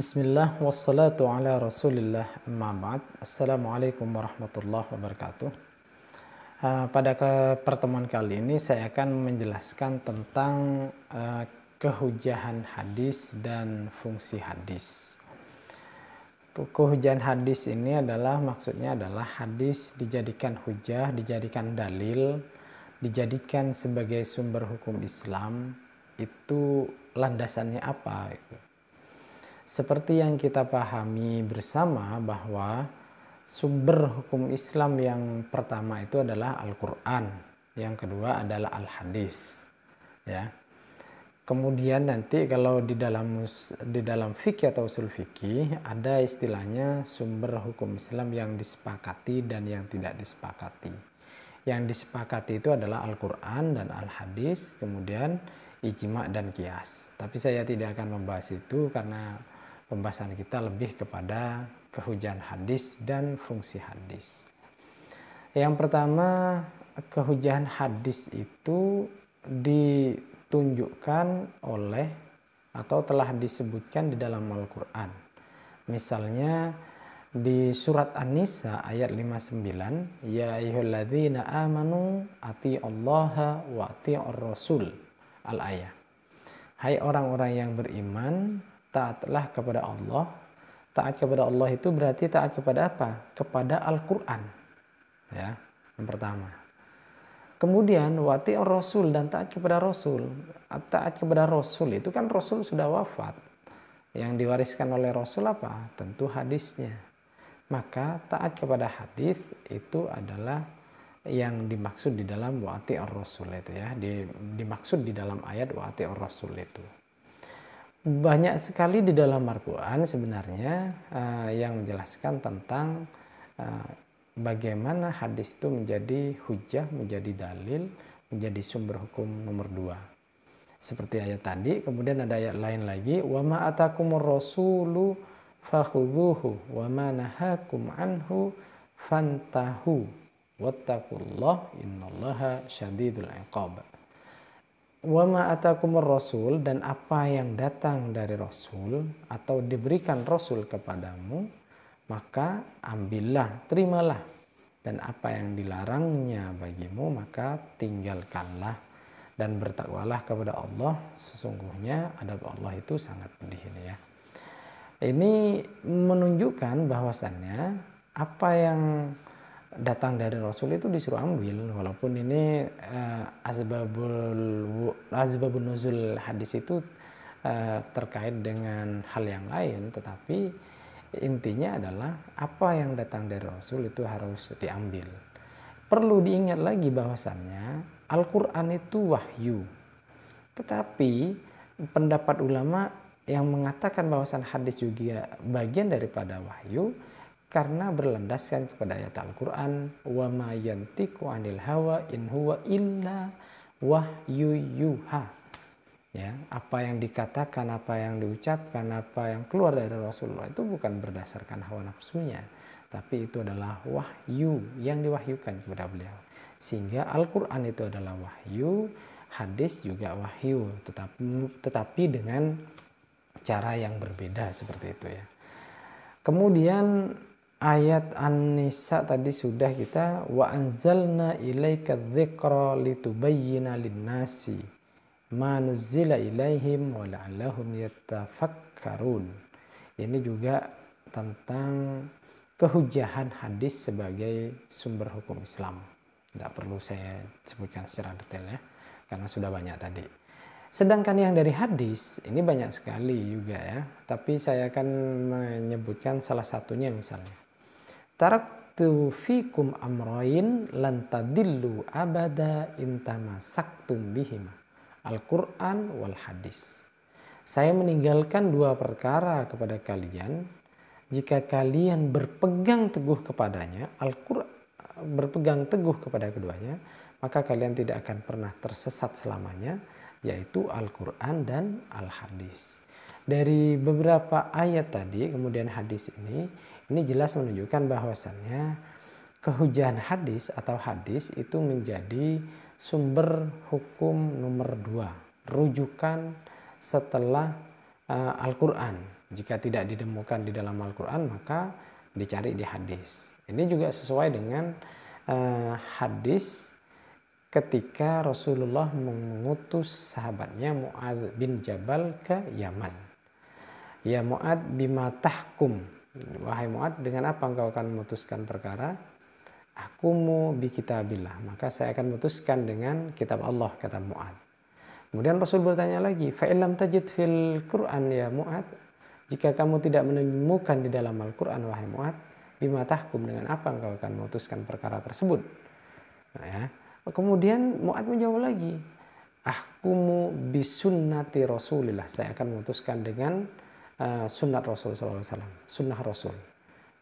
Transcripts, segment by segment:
Bismillah wassalatu ala rasulillah amma ba'd. Assalamualaikum warahmatullahi wabarakatuh. Pada pertemuan kali ini saya akan menjelaskan tentang kehujahan hadis dan fungsi hadis. Kehujahan hadis ini maksudnya adalah hadis dijadikan hujah, dijadikan dalil, dijadikan sebagai sumber hukum Islam. Itu landasannya apa itu? Seperti yang kita pahami bersama bahwa sumber hukum Islam yang pertama itu adalah Al-Quran, yang kedua adalah Al-Hadis. Ya. Kemudian nanti kalau di dalam fikih atau usul fikih ada istilahnya sumber hukum Islam yang disepakati dan yang tidak disepakati. Yang disepakati itu adalah Al-Quran dan Al-Hadis, kemudian ijma' dan qiyas. Tapi saya tidak akan membahas itu karena pembahasan kita lebih kepada kehujahan hadis dan fungsi hadis. Yang pertama, kehujahan hadis itu ditunjukkan oleh atau telah disebutkan di dalam Al-Quran. Misalnya di surat An-Nisa ayat 59, ya ayyuhalladzina amanu atii'allaha wa atii'ur rasul, al-ayah. Hai orang-orang yang beriman, taatlah kepada Allah. Taat kepada Allah itu berarti taat kepada apa? Kepada Al-Quran. Ya, yang pertama. Kemudian wati'ur rasul, dan taat kepada Rasul. Taat kepada Rasul itu kan Rasul sudah wafat. Yang diwariskan oleh Rasul apa? Tentu hadisnya. Maka taat kepada hadis itu adalah yang dimaksud di dalam wati'ur rasul itu ya. Dimaksud di dalam ayat wati'ur rasul itu. Banyak sekali di dalam Al-Quran sebenarnya yang menjelaskan tentang bagaimana hadis itu menjadi hujah, menjadi dalil, menjadi sumber hukum nomor 2. Seperti ayat tadi, kemudian ada ayat lain lagi, wa ma atakumur rasulu fakhudhuhu wa ma nahakum anhu fantahu wattaqullah innallaha syadidul iqab. Wa ma atakumur rasul, dan apa yang datang dari Rasul atau diberikan Rasul kepadamu, maka ambillah, terimalah, dan apa yang dilarangnya bagimu maka tinggalkanlah, dan bertakwalah kepada Allah, sesungguhnya adab Allah itu sangat pedih ini ya. Ini menunjukkan bahwasannya apa yang datang dari Rasul itu disuruh ambil, walaupun ini asbabun nuzul hadis itu terkait dengan hal yang lain, tetapi intinya adalah apa yang datang dari Rasul itu harus diambil. Perlu diingat lagi bahwasannya Al-Quran itu wahyu, tetapi pendapat ulama yang mengatakan bahwasan hadis juga bagian daripada wahyu karena berlandaskan kepada ayat Al-Quran, wa ma yantiqu 'anil hawa in huwa illa wahyu yuha. Ya, apa yang dikatakan, apa yang diucapkan, apa yang keluar dari Rasulullah itu bukan berdasarkan hawa nafsunya, tapi itu adalah wahyu yang diwahyukan kepada beliau. Sehingga Al-Quran itu adalah wahyu, hadis juga wahyu, tetapi dengan cara yang berbeda seperti itu ya. Kemudian ayat An-Nisa tadi sudah kita, wa anzalna ilaika dzikra litubayyina lin-nasi ma nuzzila ilaihim wa la'allahum yatafakkarun. Ini juga tentang kehujahan hadis sebagai sumber hukum Islam. Tidak perlu saya sebutkan secara detail ya, karena sudah banyak tadi. Sedangkan yang dari hadis ini banyak sekali juga ya, tapi saya akan menyebutkan salah satunya misalnya. Taraktu fikum amrayn lan tadillu abada intamasaktum bihima, Al-Quran wal hadis. Saya meninggalkan 2 perkara kepada kalian, jika kalian berpegang teguh kepadanya, Al-Quran, berpegang teguh kepada keduanya, maka kalian tidak akan pernah tersesat selamanya, yaitu Al-Quran dan Al-Hadis. Dari beberapa ayat tadi, kemudian hadis ini jelas menunjukkan bahwasannya kehujahan hadis atau hadis itu menjadi sumber hukum nomor 2, rujukan setelah Al-Quran. Jika tidak ditemukan di dalam Al-Quran, maka dicari di hadis. Ini juga sesuai dengan hadis ketika Rasulullah mengutus sahabatnya Mu'adz bin Jabal ke Yaman. Ya Mu'adz bima tahkum. Wahai Mu'adz, dengan apa engkau akan memutuskan perkara? Ahkumu bi kitabillah. Maka saya akan memutuskan dengan kitab Allah, kata Mu'adz. Kemudian Rasul bertanya lagi, fa illam tajid fil Qur'an ya Mu'adz. Jika kamu tidak menemukan di dalam Al-Qur'an wahai Mu'adz, bima tahkum, dengan apa engkau akan memutuskan perkara tersebut? Nah, ya. Kemudian Mu'adz menjawab lagi, ahkumu bisunnati Rasulillah. Saya akan memutuskan dengan sunnah Rasul SAW, sunnah Rasul.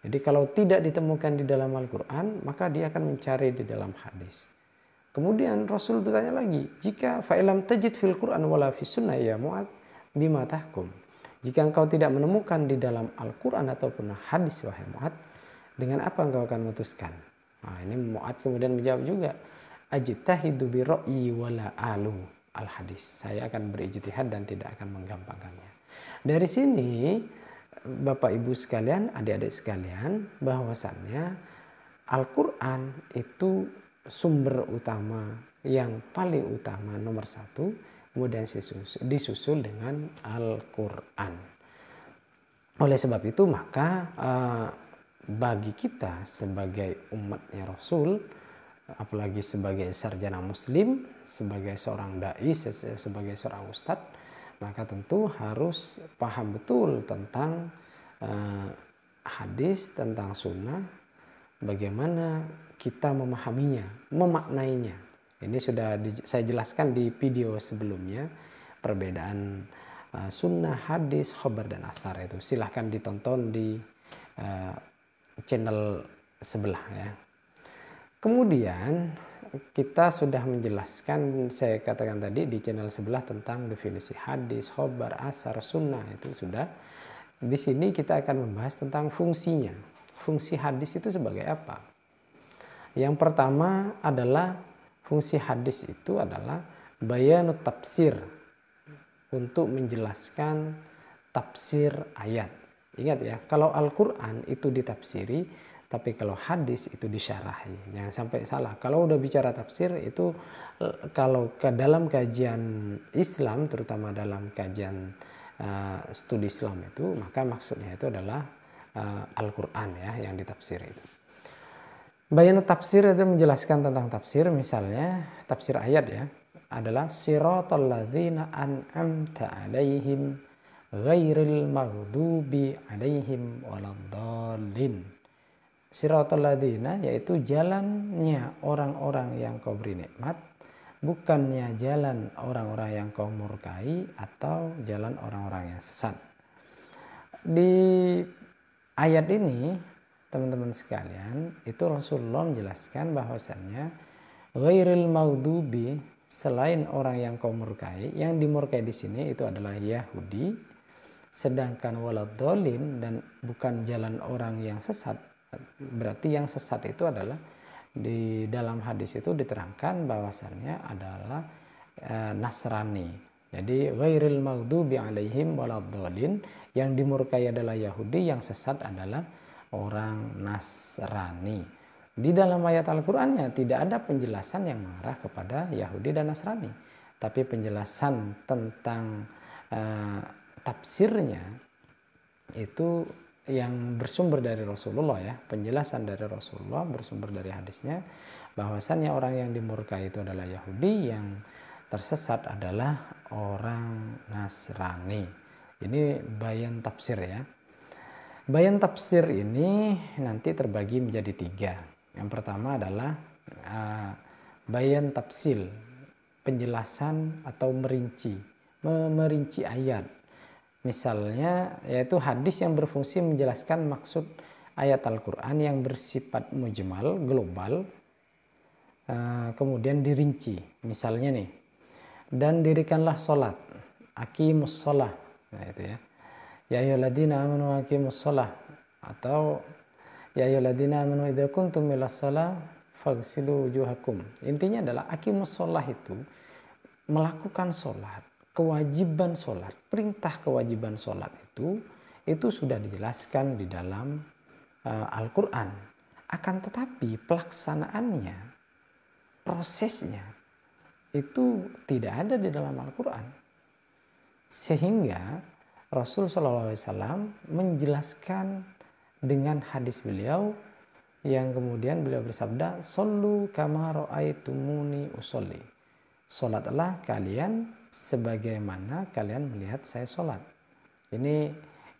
Jadi kalau tidak ditemukan di dalam Al-Quran, maka dia akan mencari di dalam hadis. Kemudian Rasul bertanya lagi, jika fa'ilam tajid fil Quran wala fi sunnah ya Mu'adz bima tahkum. Jika engkau tidak menemukan di dalam Al-Quran ataupun hadis wahai Mu'adz, dengan apa engkau akan memutuskan? Nah, ini Mu'adz kemudian menjawab juga, ajtahidu bi ra'yi wala alu al hadis. Saya akan berijtihad dan tidak akan menggampangkannya. Dari sini Bapak Ibu sekalian, adik-adik sekalian, bahwasannya Al-Quran itu sumber utama yang paling utama nomor satu, kemudian disusul dengan Al-Quran. Oleh sebab itu maka bagi kita sebagai umatnya Rasul, apalagi sebagai sarjana muslim, sebagai seorang dai, sebagai seorang ustadz, maka tentu harus paham betul tentang hadis, tentang sunnah, bagaimana kita memahaminya, memaknainya. Ini sudah saya jelaskan di video sebelumnya, perbedaan sunnah, hadis, khabar, dan athar itu. Silahkan ditonton di channel sebelah ya. Kemudian kita sudah menjelaskan, saya katakan tadi di channel sebelah, tentang definisi hadis, khobar, athar, sunnah, itu sudah. Di sini kita akan membahas tentang fungsinya. Fungsi hadis itu sebagai apa? Yang pertama adalah fungsi hadis itu adalah bayanut tafsir, untuk menjelaskan tafsir ayat. Ingat ya, kalau Al-Quran itu ditafsiri, tapi kalau hadis itu disyarahi. Jangan sampai salah. Kalau udah bicara tafsir itu, kalau ke dalam kajian Islam, terutama dalam kajian studi Islam itu, maka maksudnya itu adalah Al-Quran ya, yang ditafsir itu. Bayanut tafsir itu menjelaskan tentang tafsir. Misalnya tafsir ayat ya, adalah siratal ladzina an'amta alaihim ghairil maghdubi alaihim waladdallin. Siratal ladzina, yaitu jalannya orang-orang yang kau beri nikmat, bukannya jalan orang-orang yang kau murkai atau jalan orang-orang yang sesat. Di ayat ini teman-teman sekalian, itu Rasulullah menjelaskan bahwasannya ghairil maghdubi, selain orang yang kau murkai, yang dimurkai di sini itu adalah Yahudi, sedangkan waladdallin, dan bukan jalan orang yang sesat. Berarti yang sesat itu adalah, di dalam hadis itu diterangkan bahwasannya adalah Nasrani. Jadi ghairil maghdubi alaihim waladdallin, yang dimurkai adalah Yahudi, yang sesat adalah orang Nasrani. Di dalam ayat Al-Qur'annya tidak ada penjelasan yang mengarah kepada Yahudi dan Nasrani, tapi penjelasan tentang tafsirnya itu yang bersumber dari Rasulullah ya, penjelasan dari Rasulullah bersumber dari hadisnya, bahwasannya orang yang dimurkai itu adalah Yahudi, yang tersesat adalah orang Nasrani. Ini bayan tafsir ya. Bayan tafsir ini nanti terbagi menjadi 3. Yang pertama adalah bayan tafsil, penjelasan atau merinci ayat. Misalnya yaitu hadis yang berfungsi menjelaskan maksud ayat Al-Quran yang bersifat mujmal, global, kemudian dirinci. Misalnya nih, dan dirikanlah sholat, aqimus sholah, nah itu ya. Ya ayyuhalladzina amanu aqimus sholah, atau ya ayyuhalladzina amanu idza kuntum ilas shalah faghsilu wujuhakum. Intinya adalah aqimus sholah itu melakukan sholat, kewajiban sholat, perintah kewajiban sholat itu sudah dijelaskan di dalam Al-Quran. Akan tetapi pelaksanaannya, prosesnya itu tidak ada di dalam Al-Quran. Sehingga Rasul SAW menjelaskan dengan hadis beliau yang kemudian beliau bersabda, "Shollu kama ra'aitumuni usolli." Salatlah kalian sebagaimana kalian melihat saya salat. Ini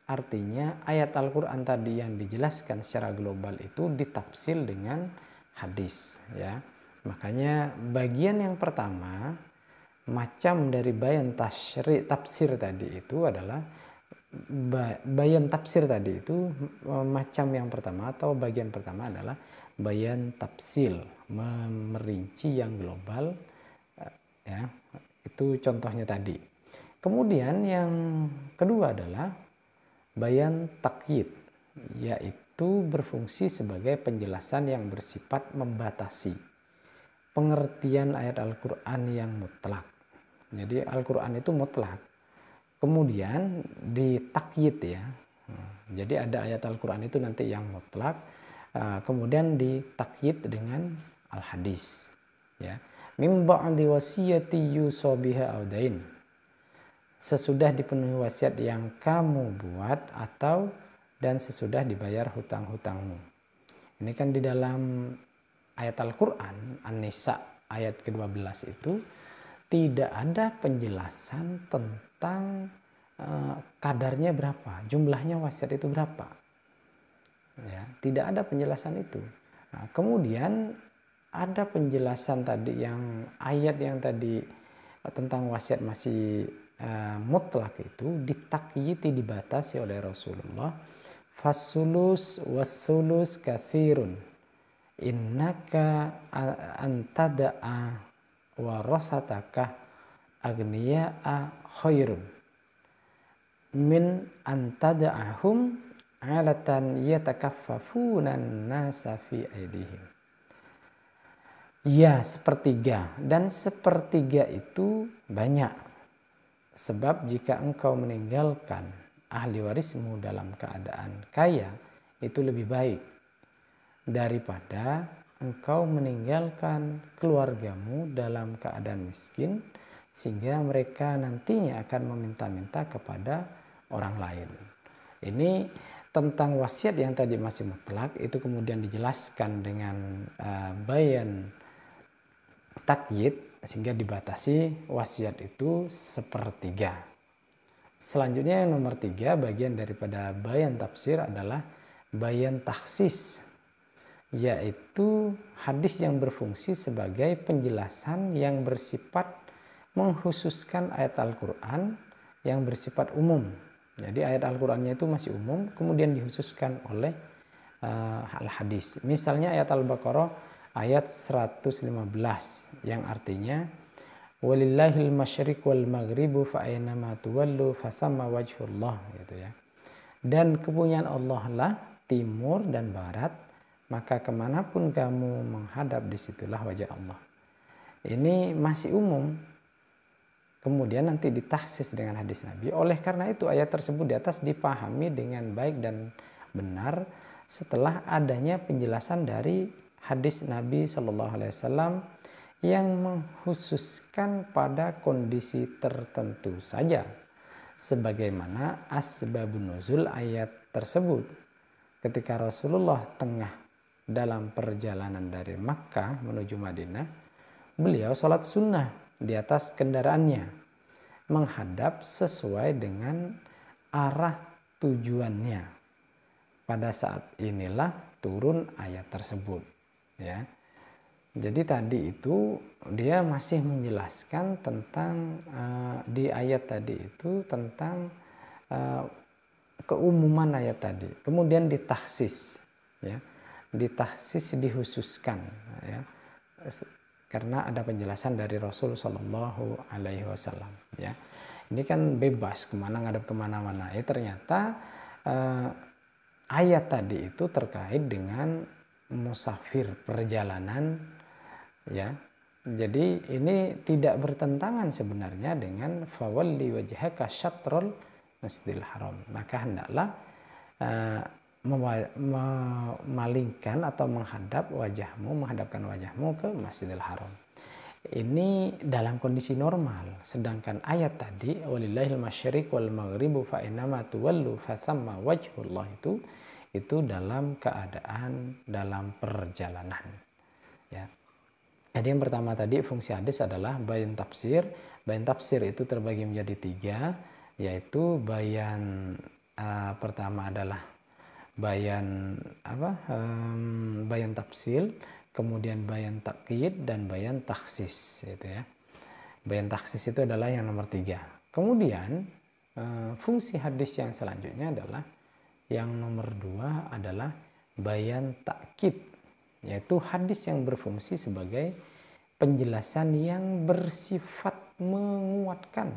artinya ayat Al-Quran tadi yang dijelaskan secara global itu ditafsir dengan hadis, ya. Makanya bagian yang pertama macam dari bayan tafsir tadi itu adalah bayan tafsir tadi itu macam yang pertama atau bagian pertama adalah bayan tafsil, merinci yang global, ya. Itu contohnya tadi. Kemudian yang kedua adalah bayan takyid, yaitu berfungsi sebagai penjelasan yang bersifat membatasi pengertian ayat Al-Quran yang mutlak. Jadi Al-Quran itu mutlak, kemudian ditakyid, ya. Jadi ada ayat Al-Quran itu nanti yang mutlak, kemudian ditakyid dengan al-hadis, ya. Mim ba'di wasiyati yusa biha aw dain, sesudah dipenuhi wasiat yang kamu buat atau dan sesudah dibayar hutang-hutangmu. Ini kan di dalam ayat Al-Quran An-Nisa ayat ke-12 itu tidak ada penjelasan tentang kadarnya berapa, jumlahnya wasiat itu berapa, ya. Tidak ada penjelasan itu. Nah, kemudian ada penjelasan tadi yang ayat yang tadi tentang wasiat masih mutlak itu ditakyiti, dibatasi oleh Rasulullah. Fasulus wasulus kathirun innaka antada'a warasataka agniya'a khairun min antada'ahum alatan yatakaffafunan nasa fi aidihim. Ya, sepertiga, dan sepertiga itu banyak. Sebab jika engkau meninggalkan ahli warismu dalam keadaan kaya, itu lebih baik daripada engkau meninggalkan keluargamu dalam keadaan miskin, sehingga mereka nantinya akan meminta-minta kepada orang lain. Ini tentang wasiat yang tadi masih mutlak, itu kemudian dijelaskan dengan bayan takyid, sehingga dibatasi wasiat itu sepertiga. Selanjutnya yang nomor 3, bagian daripada bayan tafsir adalah bayan takhsis, yaitu hadis yang berfungsi sebagai penjelasan yang bersifat mengkhususkan ayat Al-Quran yang bersifat umum. Jadi ayat Al-Qurannya itu masih umum, kemudian dikhususkan oleh al-hadis. Misalnya ayat Al-Baqarah ayat 115 yang artinya walillahil masyriq wal maghribu fa aynama tuwallu fa thamma wajhullah, gitu ya. Dan kepunyaan Allah lah timur dan barat, maka kemanapun kamu menghadap disitulah wajah Allah. Ini masih umum, kemudian nanti ditahsis dengan hadis Nabi. Oleh karena itu ayat tersebut di atas dipahami dengan baik dan benar setelah adanya penjelasan dari hadis Nabi SAW yang mengkhususkan pada kondisi tertentu saja, sebagaimana asbabun nuzul ayat tersebut. Ketika Rasulullah tengah dalam perjalanan dari Makkah menuju Madinah, beliau sholat sunnah di atas kendaraannya, menghadap sesuai dengan arah tujuannya. Pada saat inilah turun ayat tersebut, ya. Jadi tadi itu dia masih menjelaskan tentang di ayat tadi itu tentang keumuman ayat tadi, kemudian ditahsis, ya. Ditahsis, dikhususkan, ya, karena ada penjelasan dari Rasul Shallallahu Alaihi Wasallam, ya. Ini kan bebas kemana, ngadep kemana-mana. Ternyata ayat tadi itu terkait dengan musafir, perjalanan, ya. Jadi ini tidak bertentangan sebenarnya dengan fawalli wajhaka syatrul Masjidil Haram, maka hendaklah memalingkan atau menghadapkan wajahmu ke Masjidil Haram. Ini dalam kondisi normal. Sedangkan ayat tadi walillahil masyriq wal maghribu fa innama tuwallu fathamma wajhullah itu dalam keadaan dalam perjalanan. Ya. Jadi yang pertama tadi fungsi hadis adalah bayan tafsir. Bayan tafsir itu terbagi menjadi 3, yaitu bayan pertama adalah bayan bayan tafsil, kemudian bayan takyid dan bayan taksis, itu ya. Bayan taksis itu adalah yang nomor 3. Kemudian fungsi hadis yang selanjutnya adalah yang nomor 2 adalah bayan takkid, yaitu hadis yang berfungsi sebagai penjelasan yang bersifat menguatkan,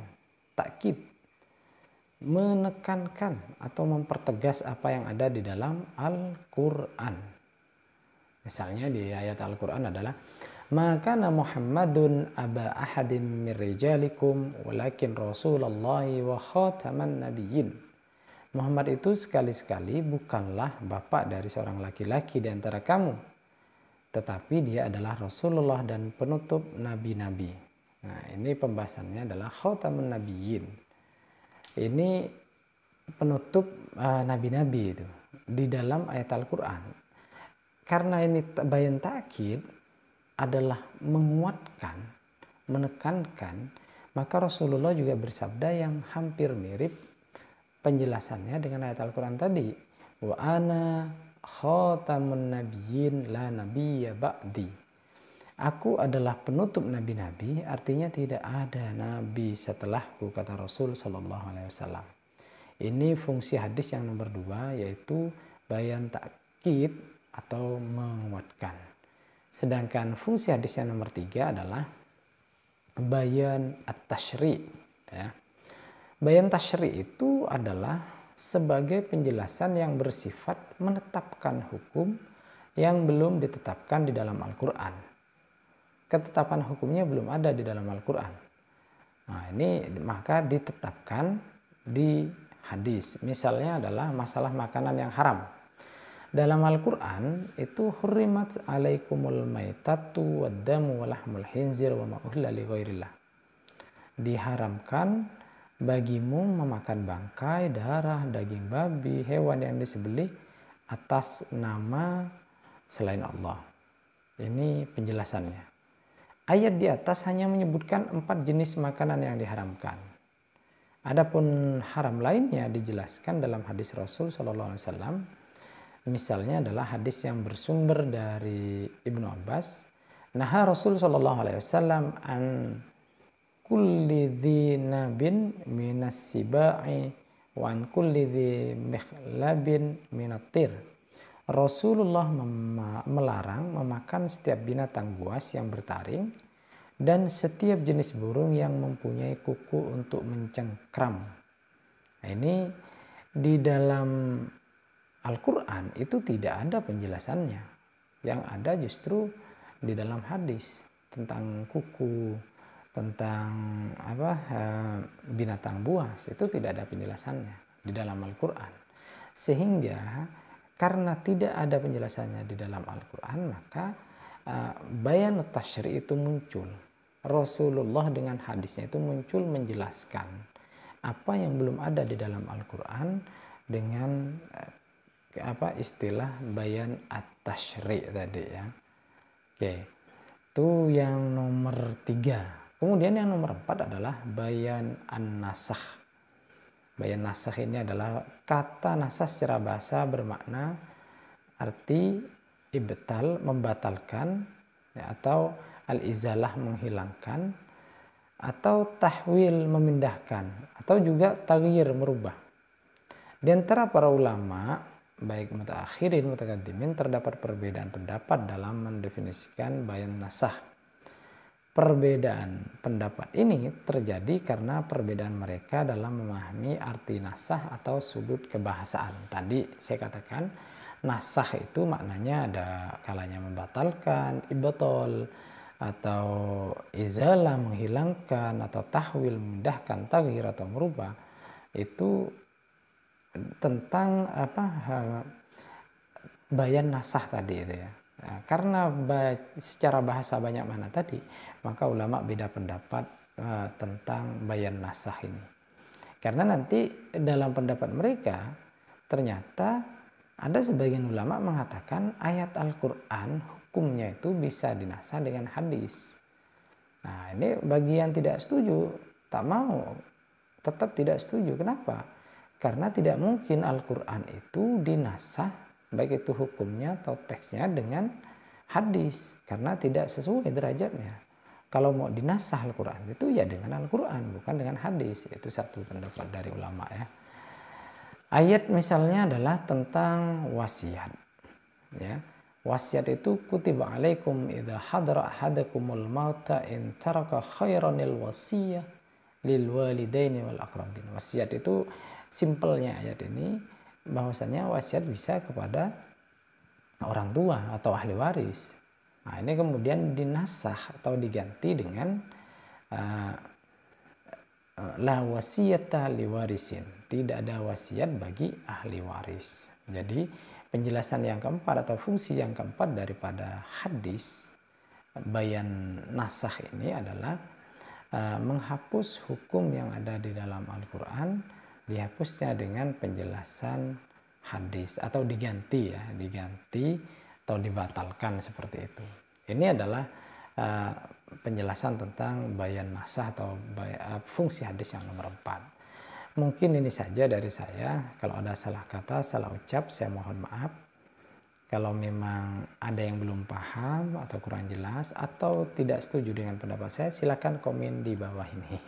takkid, menekankan atau mempertegas apa yang ada di dalam Al-Quran. Misalnya di ayat Al-Quran adalah maka Muhammadun aba ahadin min rijalikum walakin Rasulullahi wa khataman nabiyyin. Muhammad itu sekali-sekali bukanlah bapak dari seorang laki-laki di antara kamu, tetapi dia adalah Rasulullah dan penutup nabi-nabi. Nah, ini pembahasannya adalah khataman nabiyyin. Ini penutup nabi-nabi itu di dalam ayat Al-Quran. Karena ini bayan ta'kid adalah menguatkan, menekankan, maka Rasulullah juga bersabda yang hampir mirip penjelasannya dengan ayat Al-Quran tadi. Wa ana khatamun nabiyyin la nabiyya ba'di. Aku adalah penutup nabi-nabi, artinya tidak ada nabi setelahku, kata Rasul Shallallahu Alaihi Wasallam. Ini fungsi hadis yang nomor 2, yaitu bayan takkid atau menguatkan. Sedangkan fungsi hadis yang nomor 3 adalah bayan at-tashri'. Ya. Bayan tashri' itu adalah sebagai penjelasan yang bersifat menetapkan hukum yang belum ditetapkan di dalam Al-Quran. Ketetapan hukumnya belum ada di dalam Al-Quran. Nah, ini maka ditetapkan di hadis. Misalnya adalah masalah makanan yang haram. Dalam Al-Quran itu hurrimat alaikumul maitatu waddamu walahmul khinzir wa ma uhilla li ghairillah. Diharamkan bagimu memakan bangkai, darah, daging babi, hewan yang disembelih atas nama selain Allah. Ini penjelasannya. Ayat di atas hanya menyebutkan 4 jenis makanan yang diharamkan. Adapun haram lainnya dijelaskan dalam hadis Rasul Sallallahu Alaihi Wasallam. Misalnya adalah hadis yang bersumber dari Ibnu Abbas. Naha Rasul Sallallahu Alaihi Wasallam an kulli dhi nabin minas sibai wa an kulli dhi mikhlabin minatir. Rasulullah melarang memakan setiap binatang buas yang bertaring dan setiap jenis burung yang mempunyai kuku untuk mencengkram. Nah, ini di dalam Al-Quran itu tidak ada penjelasannya. Yang ada justru di dalam hadis tentang kuku, tentang binatang buas, itu tidak ada penjelasannya di dalam Al-Quran. Sehingga karena tidak ada penjelasannya di dalam Al-Quran, maka bayan tasyri' itu muncul. Rasulullah dengan hadisnya itu muncul menjelaskan apa yang belum ada di dalam Al-Quran dengan istilah bayan at-tasyri' tadi ya. Oke, itu yang nomor 3. Kemudian yang nomor 4 adalah bayan an-nasakh. Bayan nasakh ini adalah kata nasakh secara bahasa bermakna arti ibtal, membatalkan, ya, atau al-izalah, menghilangkan, atau tahwil, memindahkan, atau juga taghyir, merubah. Di antara para ulama, baik mutaakhirin, mutakaddimin, terdapat perbedaan pendapat dalam mendefinisikan bayan nasakh. Perbedaan pendapat ini terjadi karena perbedaan mereka dalam memahami arti nasakh atau sudut kebahasaan. Tadi saya katakan nasakh itu maknanya ada kalanya membatalkan, ibtal, atau izalah, menghilangkan, atau tahwil, memindahkan, taghyir atau merubah. itu tentang bayan nasah tadi itu ya. Nah, karena secara bahasa banyak mana tadi, maka ulama beda pendapat tentang bayan nasah ini. Karena nanti dalam pendapat mereka ternyata ada sebagian ulama mengatakan ayat Al-Quran hukumnya itu bisa dinasah dengan hadis. Nah ini bagi yang tidak setuju, tak mau, tetap tidak setuju. Kenapa? Karena tidak mungkin Al-Quran itu dinasah, baik itu hukumnya atau teksnya, dengan hadis. Karena tidak sesuai derajatnya. Kalau mau dinasah Al-Quran itu ya dengan Al-Quran, bukan dengan hadis. Itu satu pendapat dari ulama ya. Ayat misalnya adalah tentang wasiat. Ya. Wasiat itu kutiba alaikum idza hadara ahadakumul mauta in taraka khairanil wasiyah lil walidaini wal aqrabin. Wasiat itu simpelnya ayat ini bahwasanya wasiat bisa kepada orang tua atau ahli waris. Nah, ini kemudian dinasah atau diganti dengan la wasiyata liwarisin. Tidak ada wasiat bagi ahli waris. Jadi penjelasan yang keempat atau fungsi yang keempat daripada hadis bayan nasah ini adalah menghapus hukum yang ada di dalam Al-Quran, dihapusnya dengan penjelasan hadis atau diganti ya, diganti atau dibatalkan seperti itu. Ini adalah penjelasan tentang bayan nasah atau fungsi hadis yang nomor 4. Mungkin ini saja dari saya. Kalau ada salah kata, salah ucap, saya mohon maaf. Kalau memang ada yang belum paham atau kurang jelas atau tidak setuju dengan pendapat saya, silakan komen di bawah ini.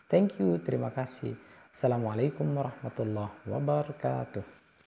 Thank you, terima kasih. Assalamualaikum warahmatullahi wabarakatuh.